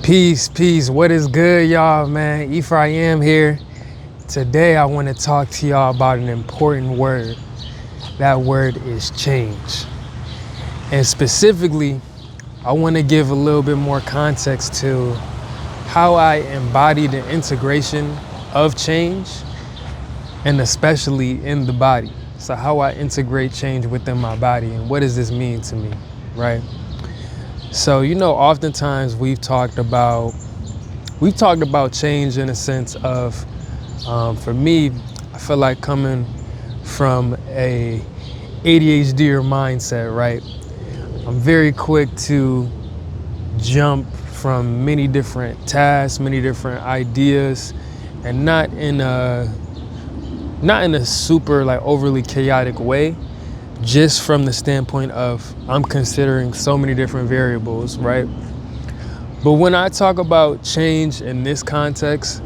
Peace. What is good, y'all, man? Ephraim here. Today, I want to talk to y'all about an important word. That word is change. And specifically, I want to give a little bit more context to how I embody the integration of change, and especially in the body. So how I integrate change within my body, and what does this mean to me, right? So, oftentimes we've talked about change in a sense of, for me, I feel like coming from a ADHDer mindset, right? I'm very quick to jump from many different tasks, many different ideas, and not in a super overly chaotic way. Just from the standpoint of I'm considering so many different variables, right? But when I talk about change in this context,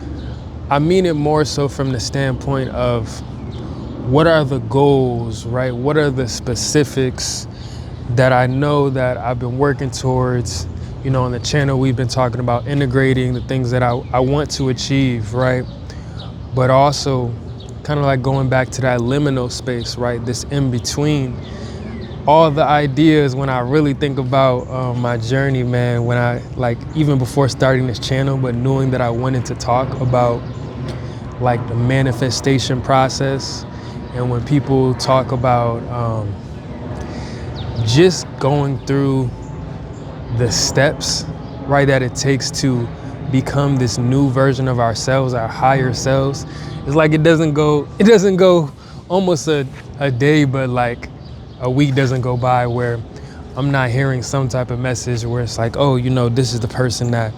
I mean it more so from the standpoint of what are the goals, right? What are the specifics that I know that I've been working towards? On the channel, we've been talking about integrating the things that I want to achieve, right? But also kind of like going back to that liminal space, right? This in between. All the ideas, when I really think about my journey, man, when I even before starting this channel, but knowing that I wanted to talk about the manifestation process, and when people talk about just going through the steps, right, that it takes to become this new version of ourselves, our higher selves. It's like it doesn't go almost a day, but a week doesn't go by where I'm not hearing some type of message where it's like, oh, this is the person that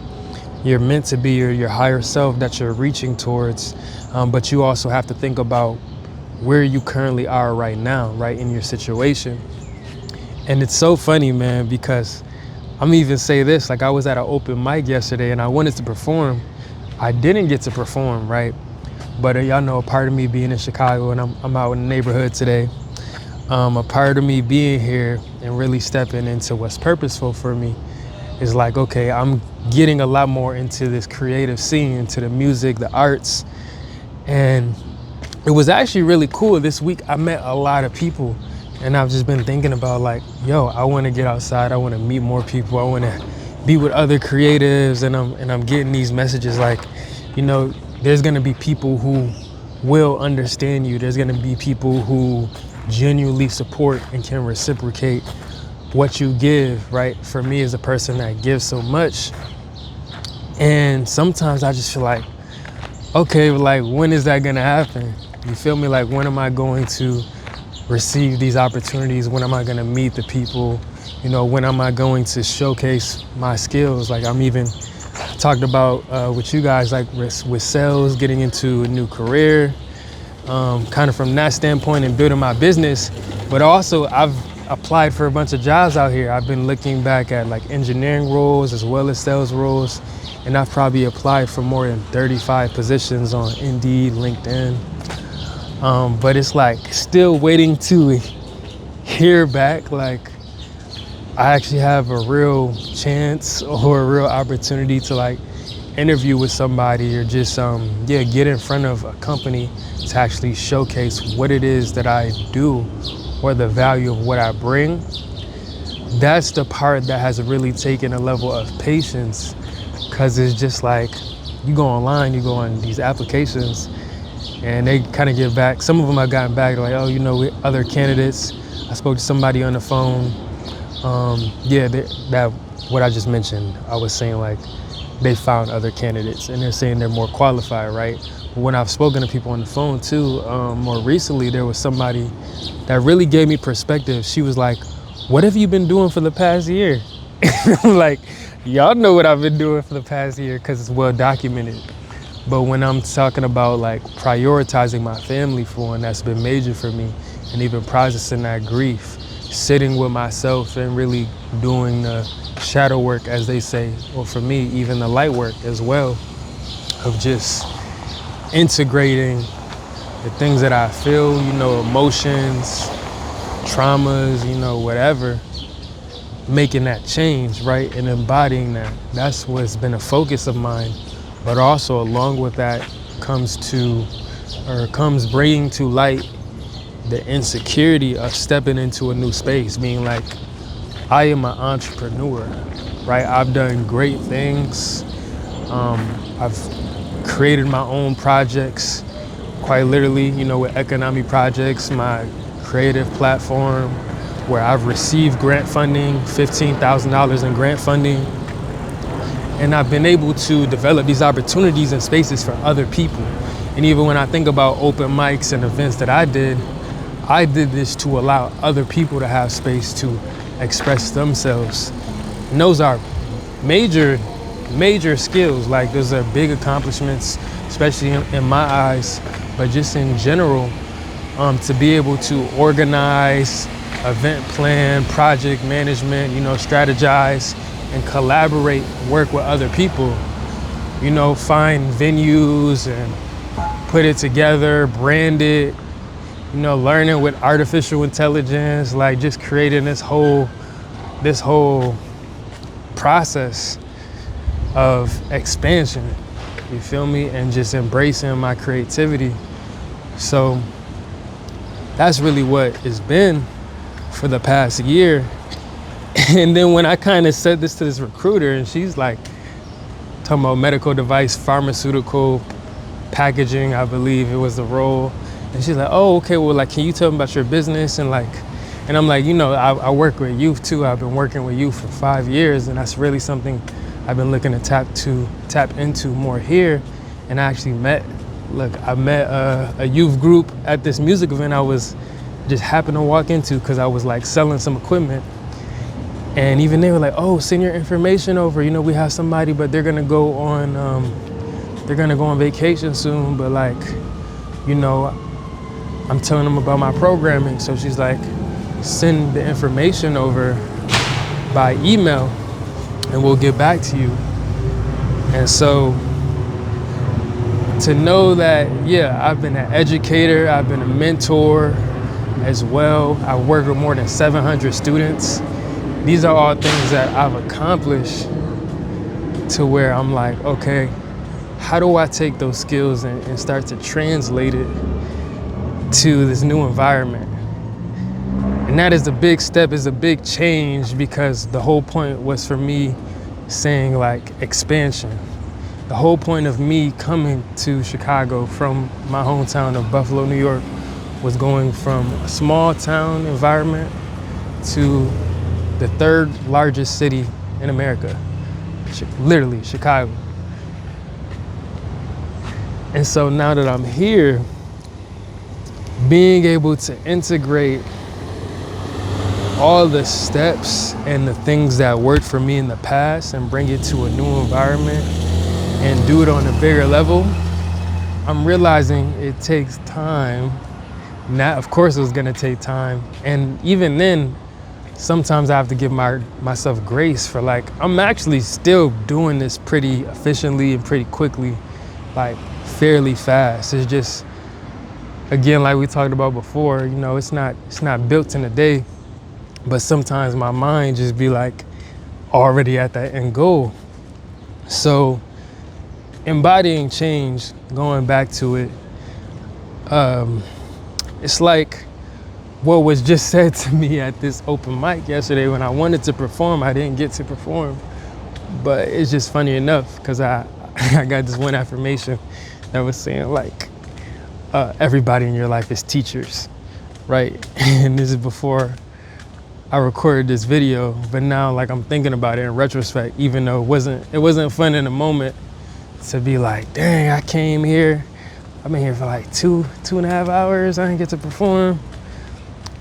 you're meant to be, or your higher self that you're reaching towards. But you also have to think about where you currently are right now, right, in your situation. And it's so funny, man, because I'm even say this, I was at an open mic yesterday and I wanted to perform. I didn't get to perform, right? But y'all know a part of me being in Chicago, and I'm out in the neighborhood today. A part of me being here and really stepping into what's purposeful for me is okay, I'm getting a lot more into this creative scene, into the music, the arts. And it was actually really cool. This week I met a lot of people, and I've just been thinking about I want to get outside. I want to meet more people. I want to be with other creatives, and I'm getting these messages there's going to be people who will understand you. There's going to be people who genuinely support and can reciprocate what you give, right? For me, as a person that gives so much, and sometimes I just feel okay, when is that going to happen? You feel me? When am I going to receive these opportunities? When am I going to meet the people? When am I going to showcase my skills? I'm even talked about with you guys, with sales, getting into a new career, kind of from that standpoint, and building my business. But also I've applied for a bunch of jobs out here. I've been looking back at engineering roles as well as sales roles, and I've probably applied for more than 35 positions on Indeed, LinkedIn. But it's still waiting to hear back. I actually have a real chance or a real opportunity to interview with somebody, or just get in front of a company to actually showcase what it is that I do, or the value of what I bring. That's the part that has really taken a level of patience, because it's just you go online, you go on these applications, and they kind of get back. Some of them I've gotten back with other candidates. I spoke to somebody on the phone. That what I just mentioned, I was saying they found other candidates, and they're saying they're more qualified, right? But when I've spoken to people on the phone too, more recently, there was somebody that really gave me perspective. She was like, what have you been doing for the past year? Y'all know what I've been doing for the past year because it's well documented. But when I'm talking about prioritizing my family, for one, that's been major for me, and even processing that grief, sitting with myself and really doing the shadow work, as they say, or for me, even the light work as well, of just integrating the things that I feel, emotions, traumas, whatever, making that change, right? And embodying that. That's what's been a focus of mine. But also along with that comes bringing to light the insecurity of stepping into a new space, being like, I am an entrepreneur, right? I've done great things. I've created my own projects, quite literally, with economic projects, my creative platform, where I've received grant funding, $15,000 in grant funding. And I've been able to develop these opportunities and spaces for other people. And even when I think about open mics and events that I did this to allow other people to have space to express themselves. And those are major skills. Like, those are big accomplishments, especially in my eyes, but just in general, to be able to organize, event plan, project management, strategize and collaborate, work with other people, find venues and put it together, brand it, learning with artificial intelligence, like just creating this whole process of expansion, you feel me? And just embracing my creativity. So that's really what it's been for the past year. And then when I kind of said this to this recruiter, and she's like, talking about medical device, pharmaceutical packaging, I believe it was the role. And she's like, oh, okay, well, like, can you tell me about your business? And I'm like, I work with youth too. I've been working with youth for 5 years, and that's really something I've been looking to tap into more here. And I actually met a youth group at this music event I was just happened to walk into because I was like selling some equipment. And even they were like, oh, send your information over. We have somebody, but they're gonna go on vacation soon. But like, I'm telling them about my programming. So she's like, send the information over by email and we'll get back to you. And so to know that, yeah, I've been an educator, I've been a mentor as well. I work with more than 700 students. These are all things that I've accomplished to where I'm like, okay, how do I take those skills and start to translate it to this new environment? And that is a big step, is a big change, because the whole point was for me saying like expansion. The whole point of me coming to Chicago from my hometown of Buffalo, New York, was going from a small town environment to the third largest city in America, literally Chicago. And so now that I'm here, being able to integrate all the steps and the things that worked for me in the past and bring it to a new environment and do it on a bigger level, I'm realizing it takes time. Now, of course it was gonna take time. And even then, sometimes I have to give myself grace for like, I'm actually still doing this pretty efficiently and pretty quickly, like fairly fast. It's just, again, like we talked about before, it's not built in a day, but sometimes my mind just be like already at that end goal. So embodying change, going back to it, it's like what was just said to me at this open mic yesterday. When I wanted to perform, I didn't get to perform, but it's just funny enough because I got this one affirmation that was saying like, everybody in your life is teachers, right? And this is before I recorded this video, but now like I'm thinking about it in retrospect, even though it wasn't fun in the moment to be like, dang, I came here, I've been here for like two and a half hours, I didn't get to perform.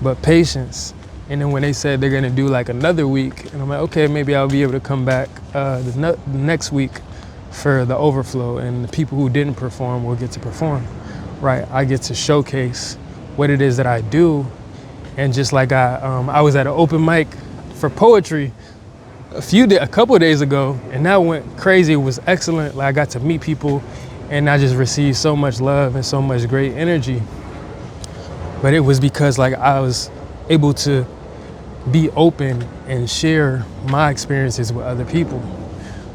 But patience. And then when they said they're gonna do like another week, and I'm like, okay, maybe I'll be able to come back the next week for the overflow, and the people who didn't perform will get to perform, right? I get to showcase what it is that I do. And just like I was at an open mic for poetry a couple of days ago, and that went crazy. It was excellent. Like, I got to meet people, and I just received so much love and so much great energy. But it was because like I was able to be open and share my experiences with other people,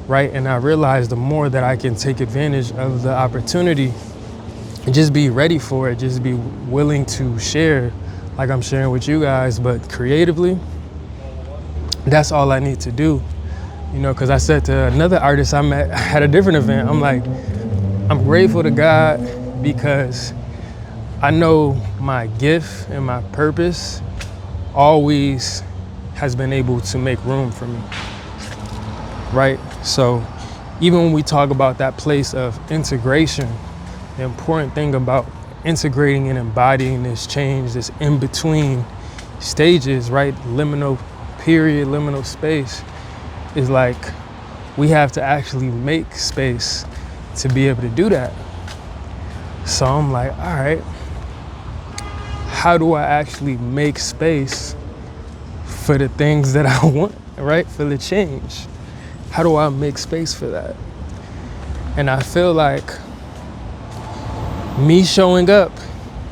right? And I realized the more that I can take advantage of the opportunity and just be ready for it, just be willing to share like I'm sharing with you guys, but creatively, that's all I need to do. You know, because I said to another artist I met at a different event, I'm like, I'm grateful to God because I know my gift and my purpose always has been able to make room for me, right? So even when we talk about that place of integration, the important thing about integrating and embodying this change, this in-between stages, right? Liminal period, liminal space, is like we have to actually make space to be able to do that. So I'm like, all right, how do I actually make space for the things that I want, right? For the change. How do I make space for that? And I feel like me showing up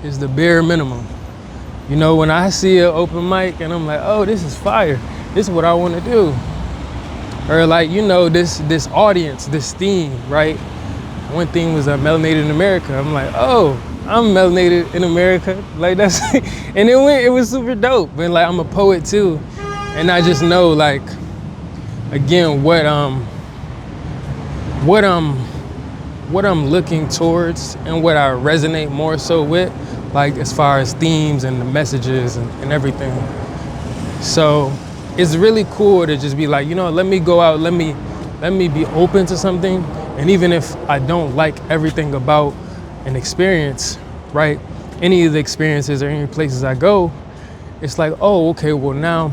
is the bare minimum. You know, when I see an open mic and I'm like, oh, this is fire. This is what I want to do. Or like, you know, this audience, this theme, right? One thing was melanated in America. I'm like, oh, I'm melanated in America. Like that's, and it was super dope. And like, I'm a poet too. And I just know like, again, what I'm looking towards and what I resonate more so with, like as far as themes and the messages and everything. So it's really cool to just be like, you know, let me go out, let me be open to something. And even if I don't like everything about an experience, right? Any of the experiences or any places I go, it's like, oh, okay, well now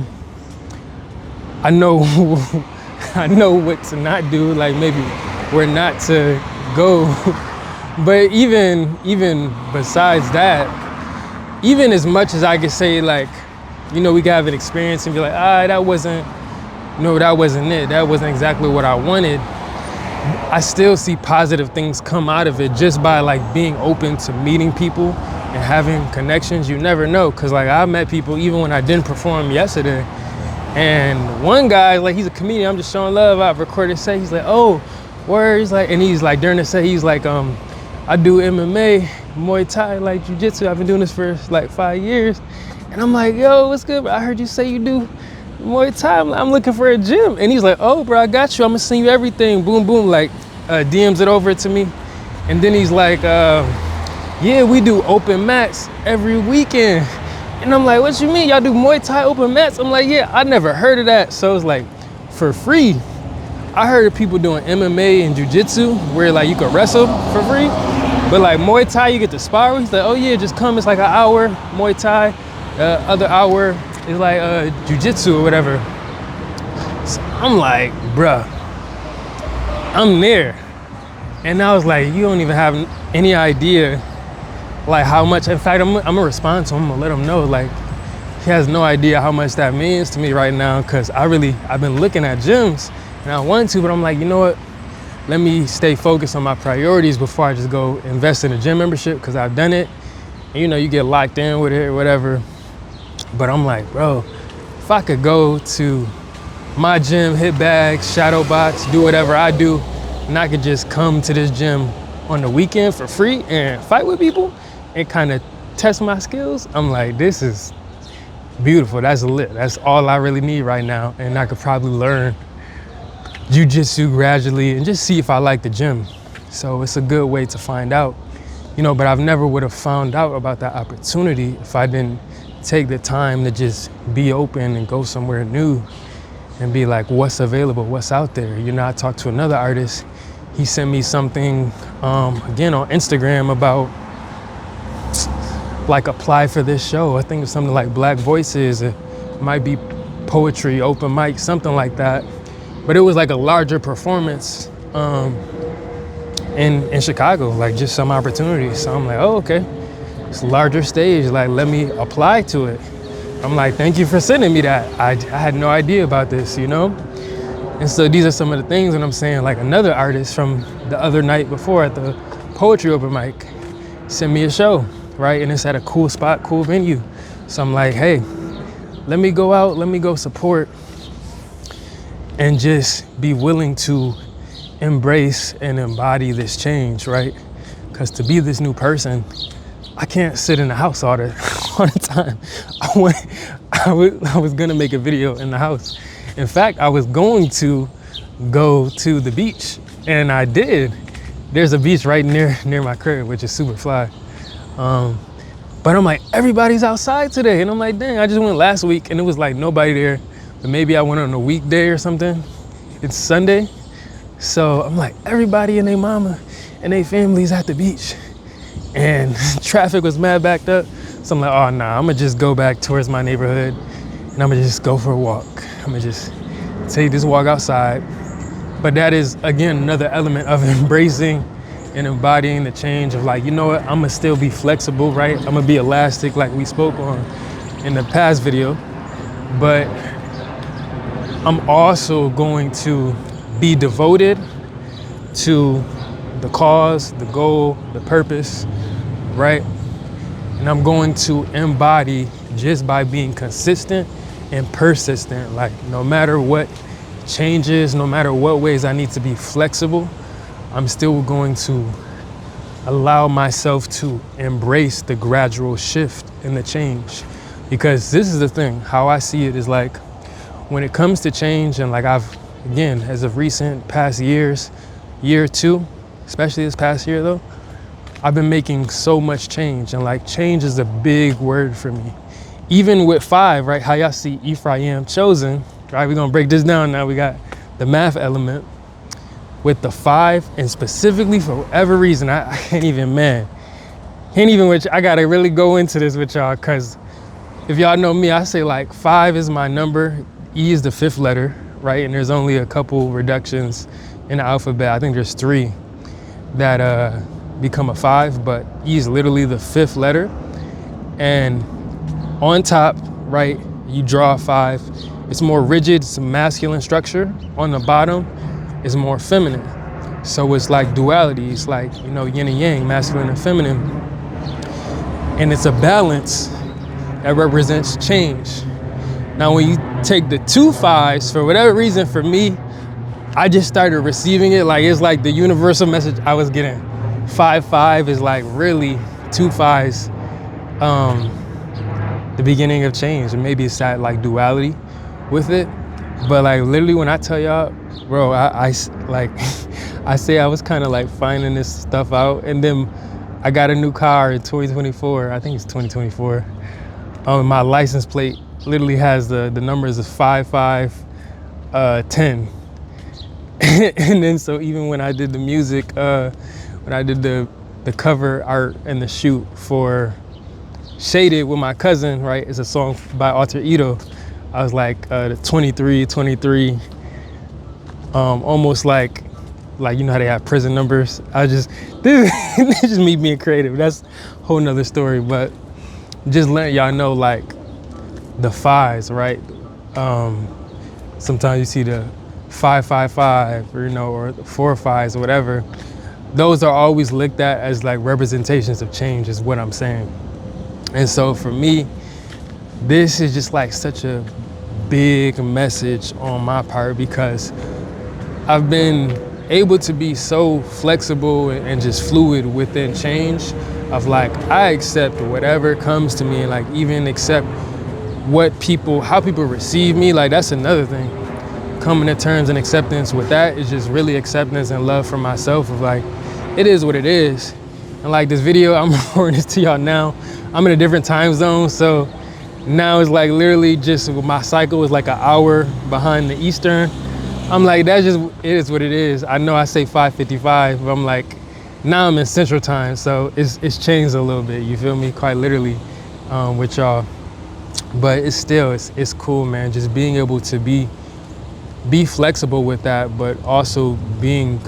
I know I know what to not do, like maybe where not to go. But even besides that, even as much as I could say like, you know, we could have an experience and be like, that wasn't it. That wasn't exactly what I wanted. I still see positive things come out of it just by like being open to meeting people and having connections. You never know, because like I met people even when I didn't perform yesterday. And one guy, like he's a comedian, I'm just showing love. I recorded a set, he's like, oh, word. He's like, and he's like during the set, he's like, I do MMA, Muay Thai, like jiu-jitsu. I've been doing this for like 5 years. And I'm like, yo, what's good? I heard you say you do Muay Thai. I'm looking for a gym. And he's like, oh, bro, I got you. I'm gonna send you everything. Boom, boom, like DMs it over to me. And then he's like, yeah, we do open mats every weekend. And I'm like, what you mean? Y'all do Muay Thai open mats? I'm like, yeah, I never heard of that. So it's like, for free. I heard of people doing MMA and jiu-jitsu where like you could wrestle for free. But like Muay Thai, you get to spar. He's like, oh yeah, just come. It's like an hour Muay Thai. Other hour is like jiu-jitsu or whatever. So I'm like, bruh, I'm there. And I was like, you don't even have any idea like how much. In fact, I'm gonna respond to him. I'm gonna let him know like he has no idea how much that means to me right now, because I've been looking at gyms and I want to, but I'm like, you know what? Let me stay focused on my priorities before I just go invest in a gym membership, because I've done it. And, you know, you get locked in with it or whatever. But I'm like, bro, if I could go to my gym, hit bags, shadow box, do whatever I do, and I could just come to this gym on the weekend for free and fight with people and kind of test my skills, I'm like, this is beautiful. That's lit. That's all I really need right now. And I could probably learn jiu-jitsu gradually and just see if I like the gym. So it's a good way to find out, you know, but I've never would have found out about that opportunity if I didn't take the time to just be open and go somewhere new and be like, what's available, what's out there? You know, I talked to another artist. He sent me something, again, on Instagram about like apply for this show. I think it's something like Black Voices. It might be poetry, open mic, something like that. But it was like a larger performance in Chicago, like just some opportunities. So I'm like, oh, okay. It's a larger stage, like let me apply to it. I'm like, thank you for sending me that. I had no idea about this, you know? And so these are some of the things that I'm saying. Like another artist from the other night before at the poetry open mic sent me a show, right? And it's at a cool spot, cool venue. So I'm like, hey, let me go out, let me go support, and just be willing to embrace and embody this change, right? Because to be this new person, I can't sit in the house all the time. I was gonna make a video in the house. In fact, I was going to go to the beach, and I did. There's a beach right near my crib, which is super fly. But I'm like, everybody's outside today. And I'm like, dang, I just went last week and it was like nobody there. But maybe I went on a weekday or something. It's Sunday. So I'm like, everybody and their mama and their families at the beach. And traffic was mad backed up. So I'm like, oh nah, I'm gonna just go back towards my neighborhood and I'm gonna just go for a walk. I'm gonna just take this walk outside. But that is, again, another element of embracing and embodying the change of like, you know what, I'm gonna still be flexible, right? I'm gonna be elastic like we spoke on in the past video, but I'm also going to be devoted to the cause, the goal, the purpose, right? And I'm going to embody just by being consistent and persistent, like no matter what changes, no matter what ways I need to be flexible, I'm still going to allow myself to embrace the gradual shift and the change. Because this is the thing, how I see it is like, when it comes to change, and like I've, again, as of recent past years, year or two, especially this past year though, I've been making so much change, and like change is a big word for me. Even with 5, right, how y'all see Ephraim chosen, right, we're gonna break this down now, we got the math element. With the 5, and specifically for whatever reason, I can't even, which I gotta really go into this with y'all, cause if y'all know me, I say like 5 is my number, E is the 5th letter, right? And there's only a couple reductions in the alphabet. I think there's 3 that become a 5, but E is literally the 5th letter. And on top, right, you draw a 5. It's more rigid, it's a masculine structure. On the bottom, is more feminine. So it's like duality. It's like, you know, yin and yang, masculine and feminine. And it's a balance that represents change. Now, when you take the 2 5s, for whatever reason, for me, I just started receiving it. Like, it's like the universal message I was getting. 5 5 is like really 2 5s, the beginning of change. And maybe it's that like duality with it. But like literally when I tell y'all, bro, I like, I say I was kind of like finding this stuff out, and then I got a new car in 2024. I think it's 2024. My license plate literally has the numbers of 5510. And then so even when I did the music, when I did the cover art and the shoot for Shaded with my cousin, right? It's a song by Alter Ego. I was like the 23, almost like you know how they have prison numbers. This is just me being creative. That's a whole nother story, but just letting y'all know like the 5s, right? Sometimes you see the 555, or you know, or the 4 5s or whatever. Those are always looked at as like representations of change, is what I'm saying. And so for me, this is just like such a big message on my part, because I've been able to be so flexible and just fluid within change of like, I accept whatever comes to me, and like even accept how people receive me. Like that's another thing. Coming to terms and acceptance with that is just really acceptance and love for myself of like, it is what it is. And like this video, I'm recording this to y'all now. I'm in a different time zone, so now it's like literally just my cycle is like an hour behind the Eastern. I'm like, that's just, it is what it is. I know I say 5:55, but I'm like, now I'm in Central Time, so it's changed a little bit, you feel me? Quite literally with y'all. But it's still, it's cool, man. Just being able to be flexible with that, but also being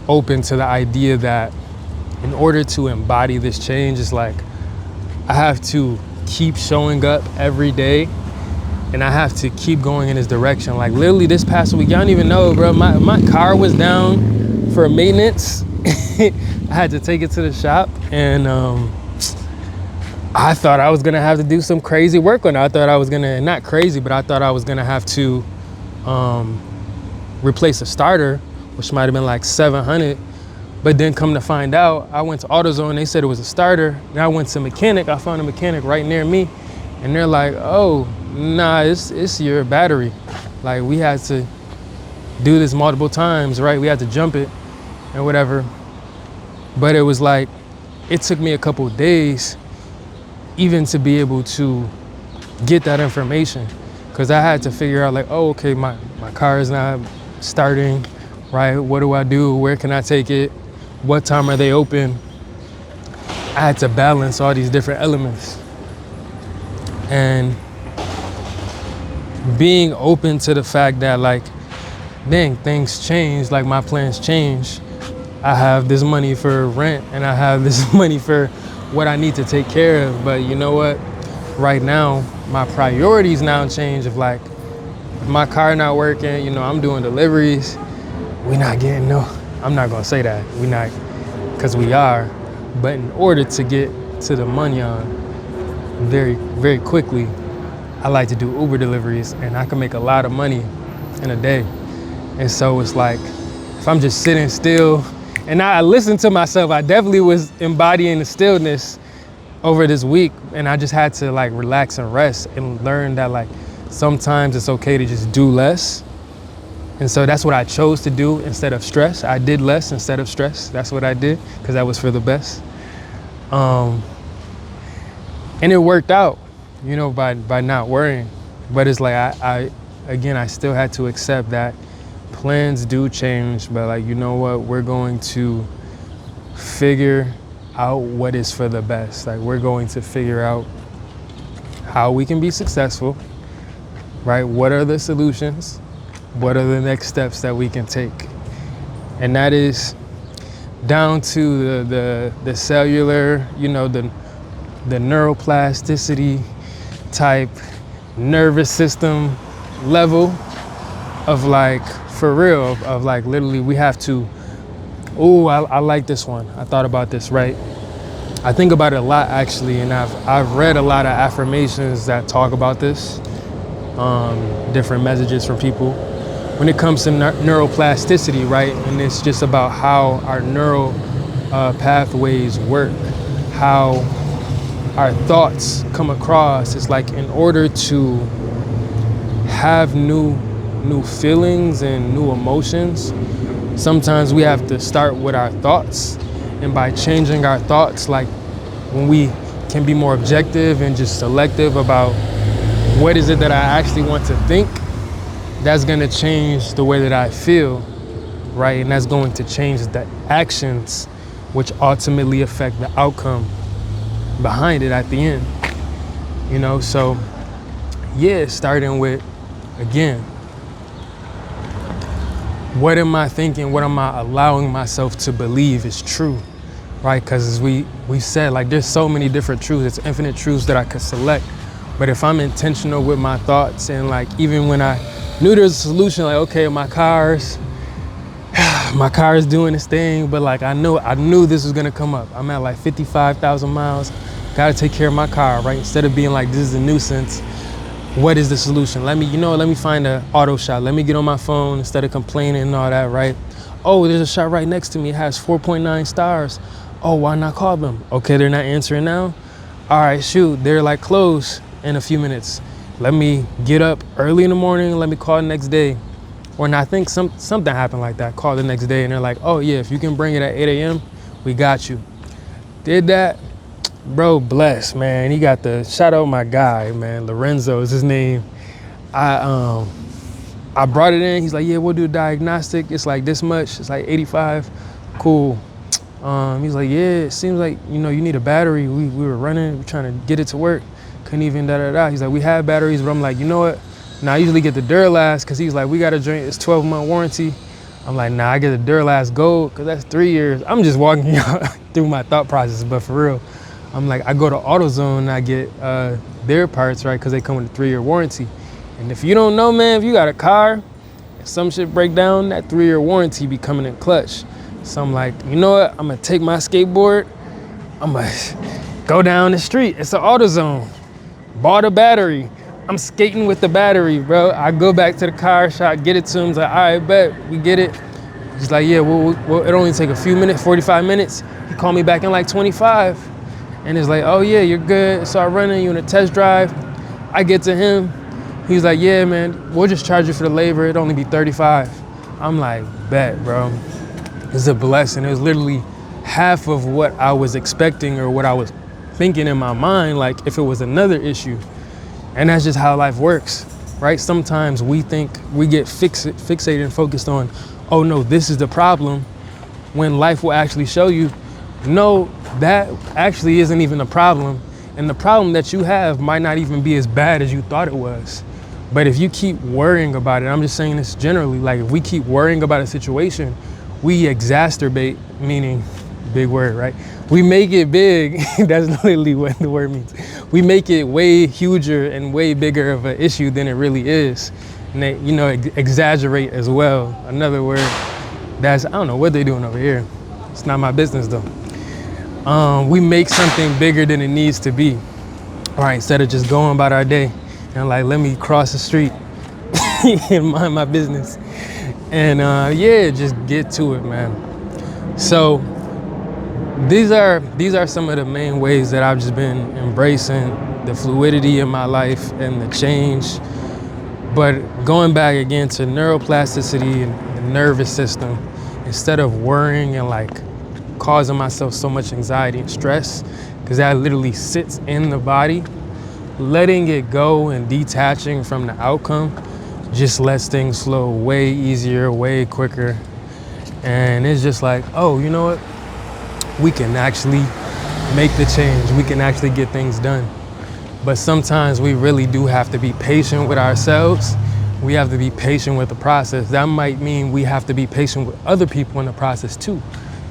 open to the idea that in order to embody this change, it's like, I have to keep showing up every day, and I have to keep going in this direction. Like literally this past week, y'all don't even know, bro, my car was down for maintenance. I had to take it to the shop, and I thought I was gonna have to do some crazy work on it. I thought I was gonna, not crazy, but I thought I was gonna have to replace a starter, which might have been like 700. But then come to find out, I went to AutoZone, they said it was a starter. And I went to mechanic, I found a mechanic right near me. And they're like, oh, nah, it's your battery. Like, we had to do this multiple times, right? We had to jump it and whatever. But it was like, it took me a couple of days even to be able to get that information. Cause I had to figure out like, oh, okay, my car is not starting, right? What do I do? Where can I take it? What time are they open? I had to balance all these different elements. And being open to the fact that like, dang, things change, like my plans change. I have this money for rent and I have this money for what I need to take care of. But you know what? Right now, my priorities now change of like, my car not working, you know, I'm doing deliveries. We not getting no, I'm not gonna say that. We not, cause we are. But in order to get to the money on very, very quickly, I like to do Uber deliveries and I can make a lot of money in a day. And so it's like, if I'm just sitting still, and I listened to myself, I definitely was embodying the stillness over this week. And I just had to like relax and rest and learn that like, sometimes it's okay to just do less. And so that's what I chose to do instead of stress. I did less instead of stress. That's what I did, because that was for the best. And it worked out, you know, by not worrying. But it's like, I still had to accept that plans do change, but like, you know what, we're going to figure out what is for the best. Like, we're going to figure out how we can be successful, right? What are the solutions? What are the next steps that we can take? And that is down to the cellular, you know, the neuroplasticity type nervous system level of like, for real, of like literally we have to, I like this one. I thought about this, right? I think about it a lot actually, and I've read a lot of affirmations that talk about this, different messages from people. When it comes to neuroplasticity, right? And it's just about how our neural pathways work, how our thoughts come across. It's like, in order to have new feelings and new emotions, sometimes we have to start with our thoughts. And by changing our thoughts, like when we can be more objective and just selective about what is it that I actually want to think, that's going to change the way that I feel, right? And that's going to change the actions, which ultimately affect the outcome behind it at the end, you know? So yeah, starting with, again, what am I thinking? What am I allowing myself to believe is true, right? Because as we said, like, there's so many different truths. It's infinite truths that I could select. But if I'm intentional with my thoughts, and like, even when I knew there's a solution, like, okay, my car is doing this thing, but like, I knew this was gonna come up. I'm at like 55,000 miles, gotta take care of my car, right? Instead of being like, this is a nuisance, what is the solution? Let me find an auto shop. Let me get on my phone instead of complaining and all that, right? Oh, there's a shop right next to me. It has 4.9 stars. Oh, why not call them? Okay, they're not answering now. All right, shoot, they're like closed in a few minutes. Let me get up early in the morning. Let me call the next day. Or I think something happened like that. Call the next day and they're like, oh yeah, if you can bring it at 8 a.m., we got you. Did that. Bro, bless, man. He got shout out my guy, man. Lorenzo is his name. I brought it in. He's like, yeah, we'll do a diagnostic. It's like this much. It's like 85. Cool. He's like, yeah, it seems like, you know, you need a battery. We were running, we're trying to get it to work. Couldn't even da-da-da. He's like, we have batteries, but I'm like, you know what? Now I usually get the Duralast, because he's like, we got to drink, it's 12-month warranty. I'm like, nah, I get the Duralast Gold, because that's 3 years. I'm just walking through my thought process, but for real. I'm like, I go to AutoZone and I get their parts, right? Because they come with a 3-year warranty. And if you don't know, man, if you got a car, if some shit break down, that 3-year warranty be coming in clutch. So I'm like, you know what? I'm going to take my skateboard. I'm going to Go down the street. It's an AutoZone. Bought a battery. I'm skating with the battery, bro. I go back to the car shop, get it to him. He's like, all right, bet, we get it. He's like, yeah, well, it only take a few minutes, 45 minutes. He called me back in like 25. And it's like, oh yeah, you're good. So I run in you in a test drive. I get to him. He's like, yeah, man, we'll just charge you for the labor. It'll only be 35. I'm like, bet, bro. It's a blessing. It was literally half of what I was expecting or what I was thinking in my mind, like if it was another issue. And that's just how life works, right? Sometimes we think we get fixated and focused on, oh no, this is the problem, when life will actually show you, no, that actually isn't even a problem. And the problem that you have might not even be as bad as you thought it was. But if you keep worrying about it, I'm just saying this generally, like if we keep worrying about a situation, we exacerbate, meaning big word, right? We make it big. That's literally what the word means. We make it way huger and way bigger of an issue than it really is. And they, you know, exaggerate as well. Another word that's, I don't know what they're doing over here. It's not my business though. We make something bigger than it needs to be. All right, instead of just going about our day and like, let me cross the street and mind my business. And yeah, just get to it, man. So these are some of the main ways that I've just been embracing the fluidity in my life and the change. But going back again to neuroplasticity and the nervous system, instead of worrying and like causing myself so much anxiety and stress, because that literally sits in the body, letting it go and detaching from the outcome just lets things flow way easier, way quicker. And it's just like, oh, you know what? We can actually make the change. We can actually get things done. But sometimes we really do have to be patient with ourselves. We have to be patient with the process. That might mean we have to be patient with other people in the process too,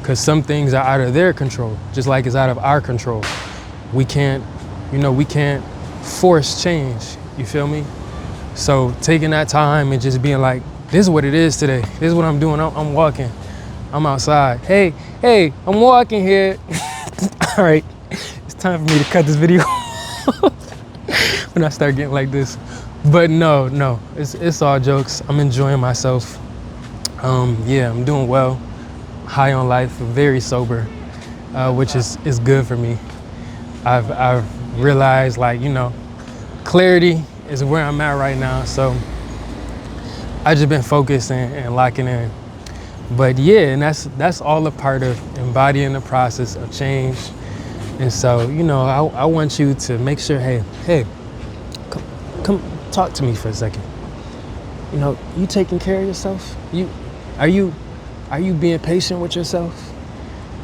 because some things are out of their control, just like it's out of our control. We can't, you know, we can't force change, you feel me? So taking that time and just being like, this is what it is today. This is what I'm doing. I'm walking. I'm outside. Hey, I'm walking here. All right, it's time for me to cut this video when I start getting like this. But no, it's all jokes. I'm enjoying myself. Yeah, I'm doing well. High on life, very sober, which is good for me. I've realized, like, you know, clarity is where I'm at right now. So I just been focused and locking in. But yeah, and that's all a part of embodying the process of change. And so, you know, I want you to make sure, hey, come talk to me for a second. You know, you taking care of yourself? Are you being patient with yourself?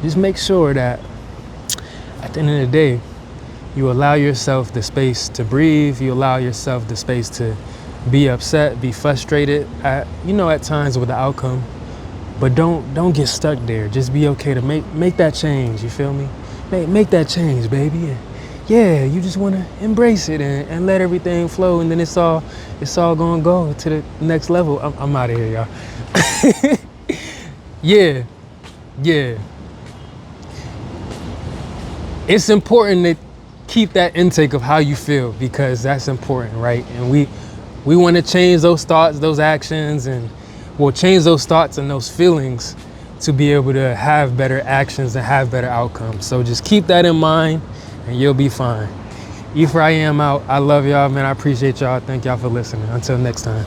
Just make sure that at the end of the day, you allow yourself the space to breathe. You allow yourself the space to be upset, be frustrated at times with the outcome. But don't get stuck there. Just be okay to make that change, you feel me? Make that change, baby. Yeah, you just want to embrace it and let everything flow, and then it's all gonna go to the next level. I'm out of here, y'all. Yeah. It's important to keep that intake of how you feel, because that's important, right? And we want to change those thoughts, those actions, and we'll change those thoughts and those feelings to be able to have better actions and have better outcomes. So just keep that in mind and you'll be fine. I am out. I love y'all, man. I appreciate y'all. Thank y'all for listening. Until next time.